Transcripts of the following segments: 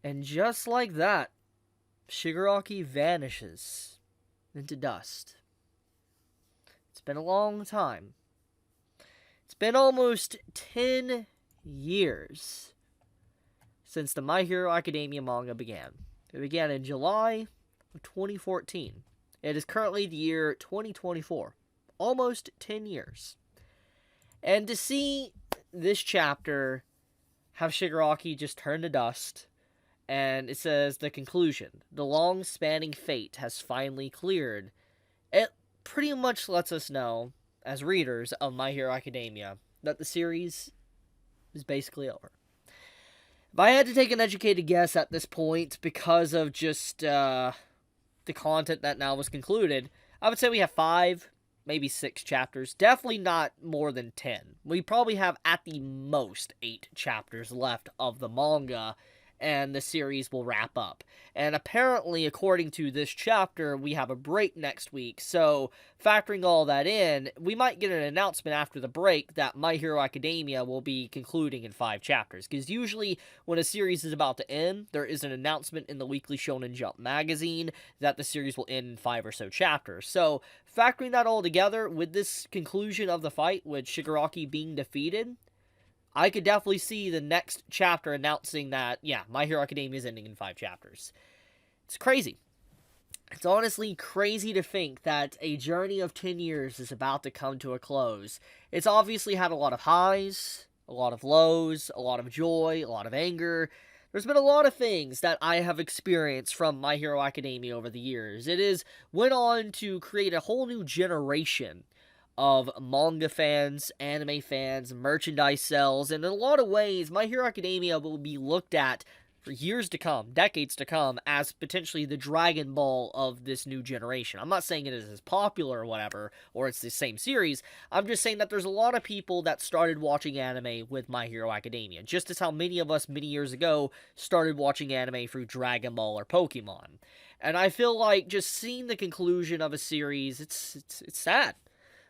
And just like that, Shigaraki vanishes into dust. It's been a long time. It's been almost 10 years since the My Hero Academia manga began. It began in July of 2014. It is currently the year 2024. Almost 10 years. And to see this chapter have Shigaraki just turn to dust, and it says the conclusion, the long spanning fate has finally cleared. It pretty much lets us know, as readers of My Hero Academia, that the series is basically over. If I had to take an educated guess at this point, because of just the content that now was concluded, I would say we have 5, maybe 6 chapters. Definitely not more than 10. We probably have at the most 8 chapters left of the manga, and the series will wrap up. And apparently, according to this chapter, we have a break next week, so factoring all that in, we might get an announcement after the break that My Hero Academia will be concluding in 5 chapters, because usually when a series is about to end, there is an announcement in the Weekly Shonen Jump magazine that the series will end in 5 or so chapters. So, factoring that all together, with this conclusion of the fight, with Shigaraki being defeated, I could definitely see the next chapter announcing that, yeah, My Hero Academia is ending in 5 chapters. It's crazy. It's honestly crazy to think that a journey of 10 years is about to come to a close. It's obviously had a lot of highs, a lot of lows, a lot of joy, a lot of anger. There's been a lot of things that I have experienced from My Hero Academia over the years. It has went on to create a whole new generation of manga fans, anime fans, merchandise sales, and in a lot of ways, My Hero Academia will be looked at for years to come, decades to come, as potentially the Dragon Ball of this new generation. I'm not saying it is as popular or whatever, or it's the same series. I'm just saying that there's a lot of people that started watching anime with My Hero Academia, just as how many of us many years ago started watching anime through Dragon Ball or Pokemon. And I feel like just seeing the conclusion of a series, it's sad.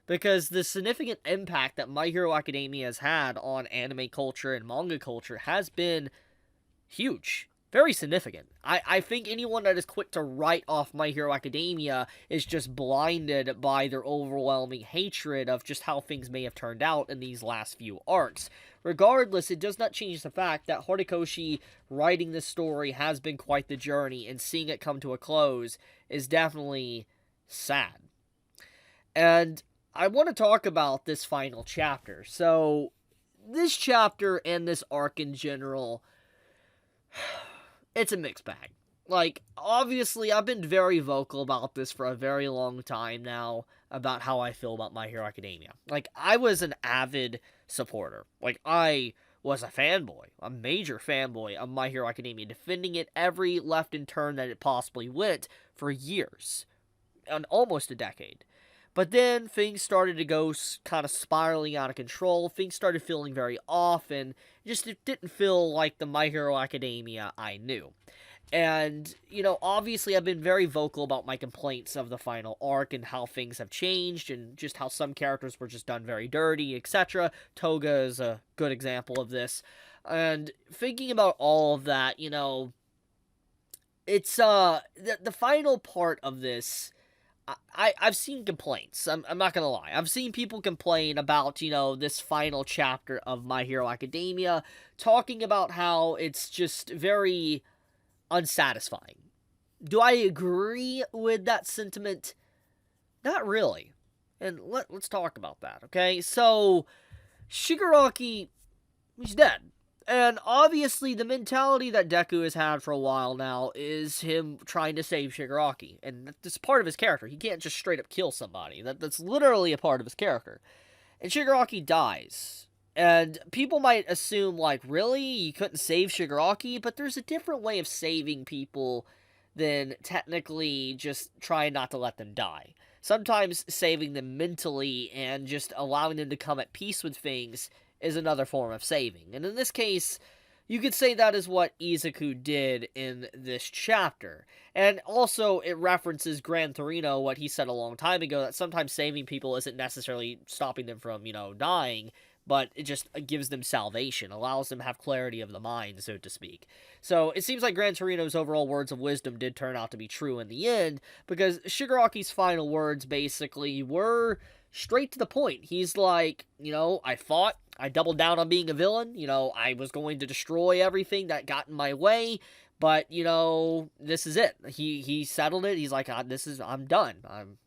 Because the significant impact that My Hero Academia has had on anime culture and manga culture has been huge. Very significant. I think anyone that is quick to write off My Hero Academia is just blinded by their overwhelming hatred of just how things may have turned out in these last few arcs. Regardless, it does not change the fact that Horikoshi writing this story has been quite the journey, and seeing it come to a close is definitely sad. And I want to talk about this final chapter. So, this chapter and this arc in general, it's a mixed bag. Like, obviously, I've been very vocal about this for a very long time now, about how I feel about My Hero Academia. Like, I was an avid supporter. Like, I was a fanboy, a major fanboy of My Hero Academia, defending it every left and turn that it possibly went for years, and almost a decade. But then things started to go kind of spiraling out of control. Things started feeling very off, and just it didn't feel like the My Hero Academia I knew. And, you know, obviously I've been very vocal about my complaints of the final arc and how things have changed and just how some characters were just done very dirty, etc. Toga is a good example of this. And thinking about all of that, you know, it's, the final part of this, I've seen complaints. I'm not gonna lie. I've seen people complain about, you know, this final chapter of My Hero Academia, talking about how it's just very unsatisfying. Do I agree with that sentiment? Not really. And let's talk about that, okay? So, Shigaraki, he's dead. And obviously, the mentality that Deku has had for a while now is him trying to save Shigaraki. And that's part of his character. He can't just straight up kill somebody. That's literally a part of his character. And Shigaraki dies. And people might assume, like, really? You couldn't save Shigaraki? But there's a different way of saving people than technically just trying not to let them die. Sometimes saving them mentally and just allowing them to come at peace with things is another form of saving. And in this case, you could say that is what Izuku did in this chapter. And also, it references Gran Torino, what he said a long time ago, that sometimes saving people isn't necessarily stopping them from, you know, dying, but it just gives them salvation, allows them to have clarity of the mind, so to speak. So it seems like Gran Torino's overall words of wisdom did turn out to be true in the end, because Shigaraki's final words basically were straight to the point. He's like, I fought, I doubled down on being a villain, I was going to destroy everything that got in my way, but, this is it. He settled it. He's like, I'm done. I'm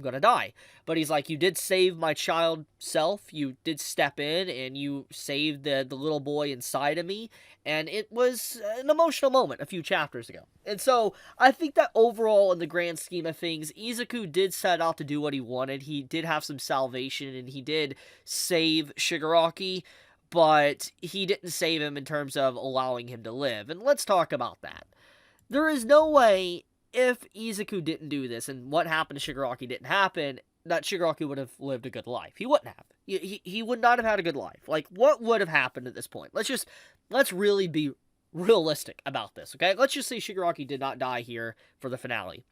gonna die. But he's like, you did save my child self. You did step in and you saved the little boy inside of me. And it was an emotional moment a few chapters ago. And so I think that overall, in the grand scheme of things, Izuku did set out to do what he wanted. He did have some salvation and he did save Shigaraki, but he didn't save him in terms of allowing him to live. And let's talk about that. There is no way, if Izuku didn't do this and what happened to Shigaraki didn't happen, that Shigaraki would have lived a good life. He wouldn't have. He would not have had a good life. Like, what would have happened at this point? Let's really be realistic about this, okay? Let's just say Shigaraki did not die here for the finale.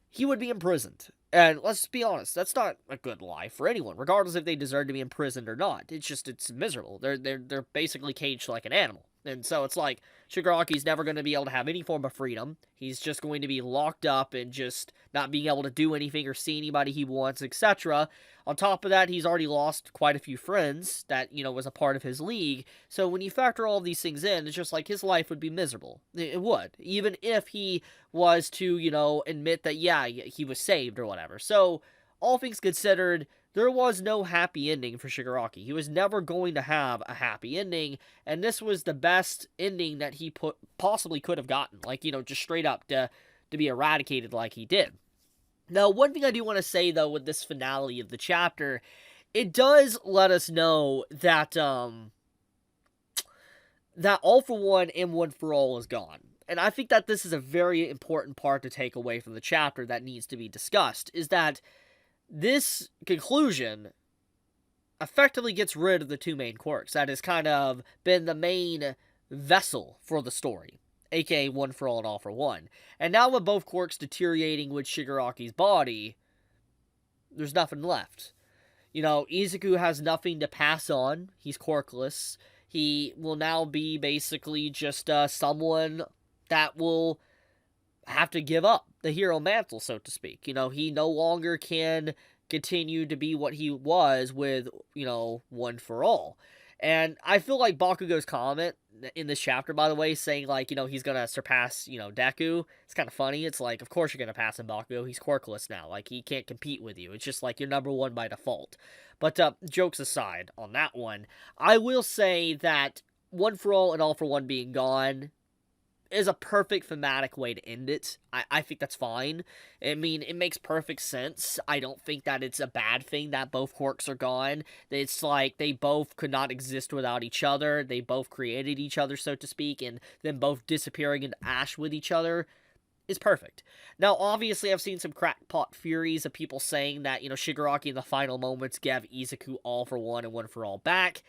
He would be imprisoned. And let's be honest, that's not a good life for anyone, regardless if they deserve to be imprisoned or not. It's miserable. They're basically caged like an animal. And so it's like, Shigaraki's never going to be able to have any form of freedom. He's just going to be locked up and just not being able to do anything or see anybody he wants, etc. On top of that, he's already lost quite a few friends that, was a part of his league. So when you factor all of these things in, it's just like his life would be miserable. It would. Even if he was to, admit that, yeah, he was saved or whatever. So, all things considered, there was no happy ending for Shigaraki. He was never going to have a happy ending, and this was the best ending that he possibly could have gotten. Like, just straight up to be eradicated like he did. Now, one thing I do want to say, though, with this finale of the chapter, it does let us know that, that All for One and One for All is gone. And I think that this is a very important part to take away from the chapter that needs to be discussed, is that this conclusion effectively gets rid of the two main quirks. That has kind of been the main vessel for the story, aka One for All and All for One. And now with both quirks deteriorating with Shigaraki's body, there's nothing left. Izuku has nothing to pass on. He's quirkless. He will now be basically just someone that will have to give up the hero mantle, so to speak. He no longer can continue to be what he was with, One for All. And I feel like Bakugo's comment in this chapter, by the way, saying, like, he's gonna surpass, Deku, it's kind of funny. It's like, of course you're gonna pass him, Bakugo. He's quirkless now. Like, he can't compete with you. It's just like you're number one by default. But, jokes aside on that one, I will say that One for All and All for One being gone is a perfect thematic way to end it. I think that's fine. I mean, it makes perfect sense. I don't think that it's a bad thing that both quirks are gone. It's like they both could not exist without each other. They both created each other, so to speak, and them both disappearing into ash with each other is perfect. Now, obviously, I've seen some crackpot theories of people saying that, Shigaraki in the final moments gave Izuku All for One and One for All back.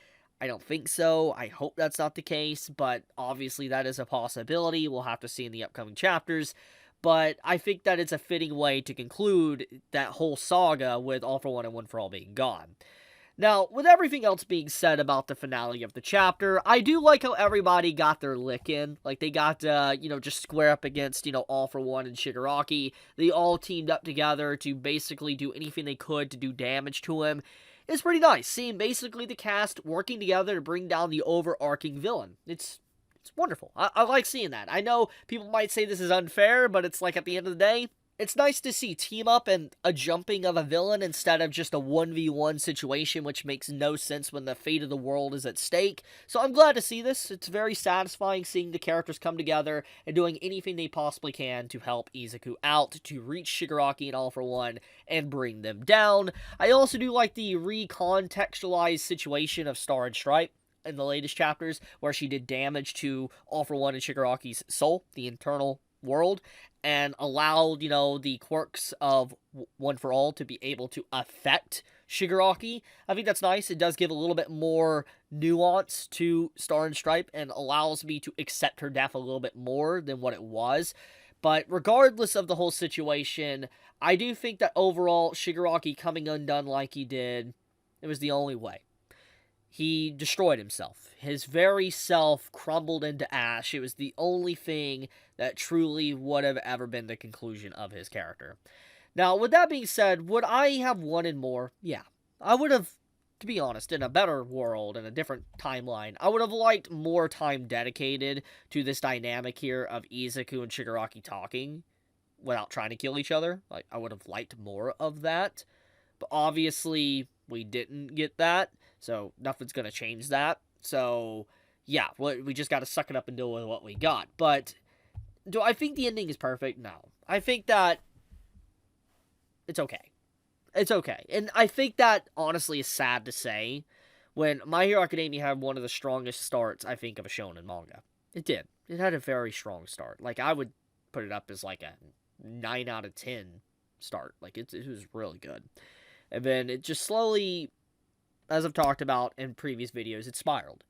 I don't think so. I hope that's not the case, but obviously that is a possibility. We'll have to see in the upcoming chapters. But I think that it's a fitting way to conclude that whole saga with All for One and One for All being gone. Now, with everything else being said about the finale of the chapter, I do like how everybody got their lick in. Like, they got, just square up against, All for One and Shigaraki. They all teamed up together to basically do anything they could to do damage to him. It's pretty nice, seeing basically the cast working together to bring down the overarching villain. It's wonderful. I like seeing that. I know people might say this is unfair, but it's like, at the end of the day, it's nice to see team up and a jumping of a villain instead of just a 1v1 situation, which makes no sense when the fate of the world is at stake. So I'm glad to see this. It's very satisfying seeing the characters come together and doing anything they possibly can to help Izuku out, to reach Shigaraki and All for One and bring them down. I also do like the recontextualized situation of Star and Stripe in the latest chapters, where she did damage to All for One and Shigaraki's soul, the internal world, and allowed, the quirks of One for All to be able to affect Shigaraki. I think that's nice. It does give a little bit more nuance to Star and Stripe and allows me to accept her death a little bit more than what it was. But regardless of the whole situation, I do think that overall, Shigaraki coming undone like he did, it was the only way. he destroyed himself. His very self crumbled into ash. It was the only thing that truly would have ever been the conclusion of his character. Now, with that being said, would I have wanted more? Yeah. I would have, to be honest, in a better world, in a different timeline, I would have liked more time dedicated to this dynamic here of Izuku and Shigaraki talking without trying to kill each other. Like, I would have liked more of that. But obviously, we didn't get that, so nothing's going to change that. So, yeah, we just got to suck it up and deal with what we got. But do I think the ending is perfect? No. I think that it's okay. It's okay. And I think that, honestly, is sad to say when My Hero Academia had one of the strongest starts, I think, of a shonen manga. It did. It had a very strong start. Like, I would put it up as like a 9 out of 10 start. Like, it was really good. And then it just slowly, as I've talked about in previous videos, it spiraled.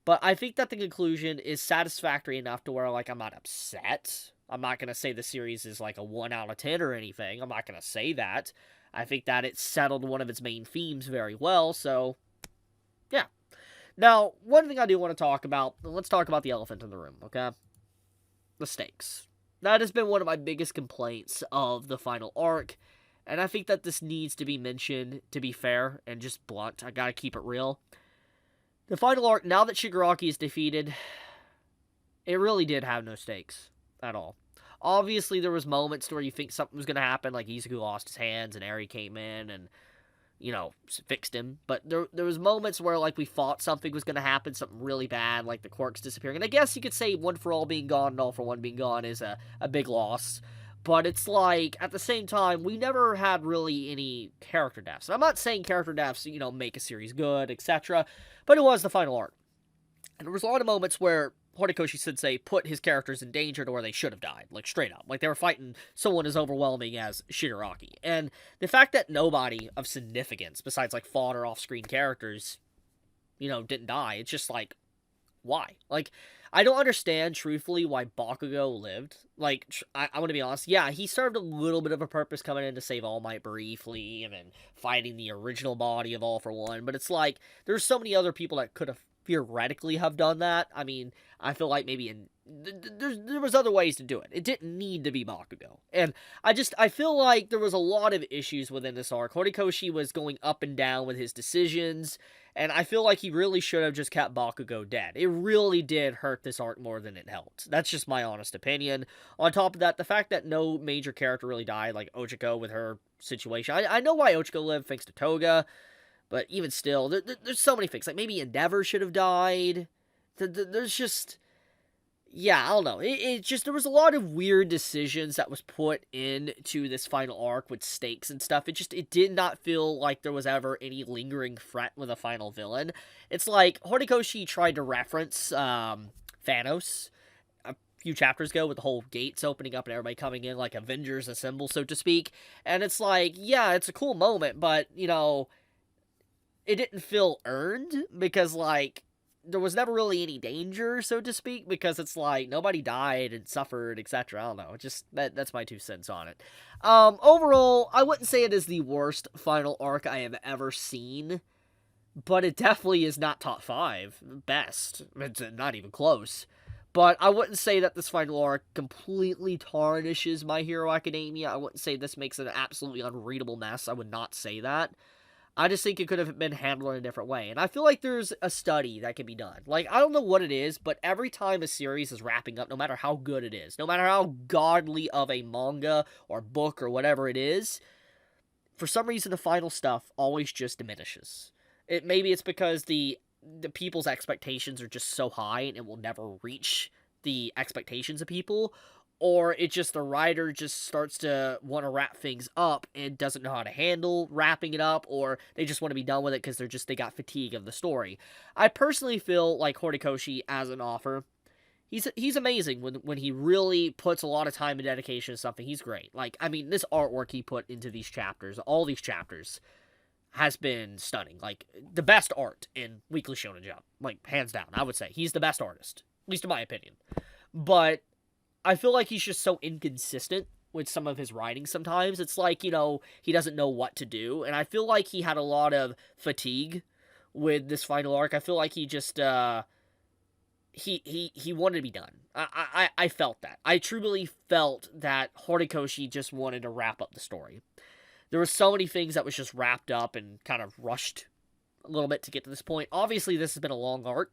But I think that the conclusion is satisfactory enough to where, like, I'm not upset. I'm not going to say the series is like a 1 out of 10 or anything. I'm not going to say that. I think that it settled one of its main themes very well, so, yeah. Now, one thing I do want to talk about, let's talk about the elephant in the room, okay? The stakes. That has been one of my biggest complaints of the final arc, and I think that this needs to be mentioned, to be fair, and just blunt. I gotta keep it real. The final arc, now that Shigaraki is defeated, it really did have no stakes at all. Obviously, there was moments where you think something was going to happen, like Izuku lost his hands and Eri came in and, you know, fixed him. But there was moments where, like, we thought something was going to happen, something really bad, like the quirks disappearing. And I guess you could say One for All being gone and All for One being gone is a big loss. But it's like, at the same time, we never had really any character deaths. And I'm not saying character deaths, you know, make a series good, etc. But it was the final arc. And there was a lot of moments where Horikoshi-sensei put his characters in danger to where they should have died, like, straight up. Like, they were fighting someone as overwhelming as Shigaraki. And the fact that nobody of significance, besides, like, fodder off-screen characters, you know, didn't die, it's just, like, why? Like, I don't understand, truthfully, why Bakugo lived. Like, I want to be honest, yeah, he served a little bit of a purpose coming in to save All Might briefly, and then fighting the original body of All for One, but it's like, there's so many other people that could have theoretically have done that. I mean, I feel like maybe there was other ways to do it. It didn't need to be Bakugo. And I feel like there was a lot of issues within this arc. Horikoshi was going up and down with his decisions, and I feel like he really should have just kept Bakugo dead. It really did hurt this arc more than it helped. That's just my honest opinion. On top of that, the fact that no major character really died, like Ochiko with her situation. I know why Ochiko lived, thanks to Toga, but even still, there's so many things. Like, maybe Endeavor should have died. There's just, yeah, I don't know. It just, there was a lot of weird decisions that was put into this final arc with stakes and stuff. It did not feel like there was ever any lingering threat with a final villain. It's like, Horikoshi tried to reference Thanos a few chapters ago with the whole gates opening up and everybody coming in, like Avengers Assemble, so to speak. And it's like, yeah, it's a cool moment, but, you know, it didn't feel earned, because, like, there was never really any danger, so to speak, because it's like, nobody died and suffered, etc. I don't know, just, that's my 2 cents on it. Overall, I wouldn't say it is the worst final arc I have ever seen, but it definitely is not top 5 best. It's not even close. But I wouldn't say that this final arc completely tarnishes My Hero Academia. I wouldn't say this makes it an absolutely unreadable mess. I would not say that. I just think it could have been handled in a different way. And I feel like there's a study that can be done. Like, I don't know what it is, but every time a series is wrapping up, no matter how good it is, no matter how godly of a manga or book or whatever it is, for some reason the final stuff always just diminishes. Maybe it's because the people's expectations are just so high and it will never reach the expectations of people, or it's just the writer just starts to want to wrap things up and doesn't know how to handle wrapping it up, or they just want to be done with it because they got fatigue of the story. I personally feel like Horikoshi as an author, he's amazing when he really puts a lot of time and dedication to something. He's great. Like, I mean, this artwork he put into these chapters, all these chapters, has been stunning. Like, the best art in Weekly Shonen Jump. Like, hands down, I would say. He's the best artist. At least in my opinion. But I feel like he's just so inconsistent with some of his writing sometimes. It's like, you know, he doesn't know what to do. And I feel like he had a lot of fatigue with this final arc. I feel like he just he wanted to be done. I felt that. I truly felt that Horikoshi just wanted to wrap up the story. There were so many things that was just wrapped up and kind of rushed a little bit to get to this point. Obviously, this has been a long arc,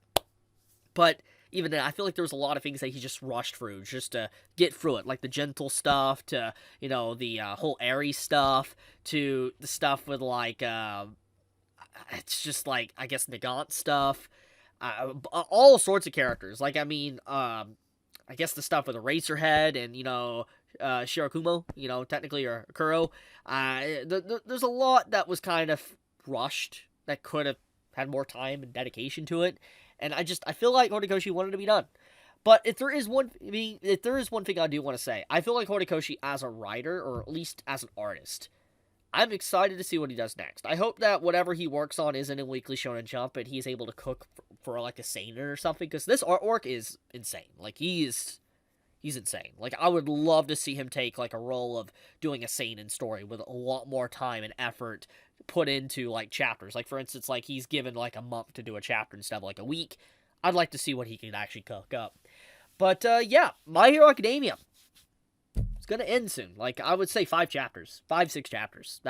but even then, I feel like there was a lot of things that he just rushed through just to get through it, like the gentle stuff to, you know, the whole Aries stuff to the stuff with, like, it's just, like, I guess, Nagant stuff. All sorts of characters. Like, I mean, I guess the stuff with Eraserhead and, you know, Shirakumo, you know, technically, or Kuro. There's a lot that was kind of rushed that could have had more time and dedication to it. And I feel like Horikoshi wanted to be done. But if there is one thing I do want to say, I feel like Horikoshi as a writer, or at least as an artist, I'm excited to see what he does next. I hope that whatever he works on isn't in Weekly Shonen Jump, and he's able to cook for like a seinen or something, because this artwork is insane. Like, he's insane. Like, I would love to see him take, like, a role of doing a seinen story with a lot more time and effort put into, like, chapters. Like, for instance, like, he's given, like, a month to do a chapter instead of, like, a week. I'd like to see what he can actually cook up. But, yeah, My Hero Academia. It's gonna end soon. Like, I would say 5 chapters. 5-6 chapters.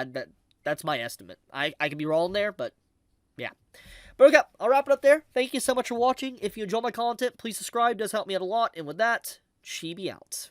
That's my estimate. I could be wrong there, but, yeah. But okay, I'll wrap it up there. Thank you so much for watching. If you enjoy my content, please subscribe. It does help me out a lot. And with that, Chibi out.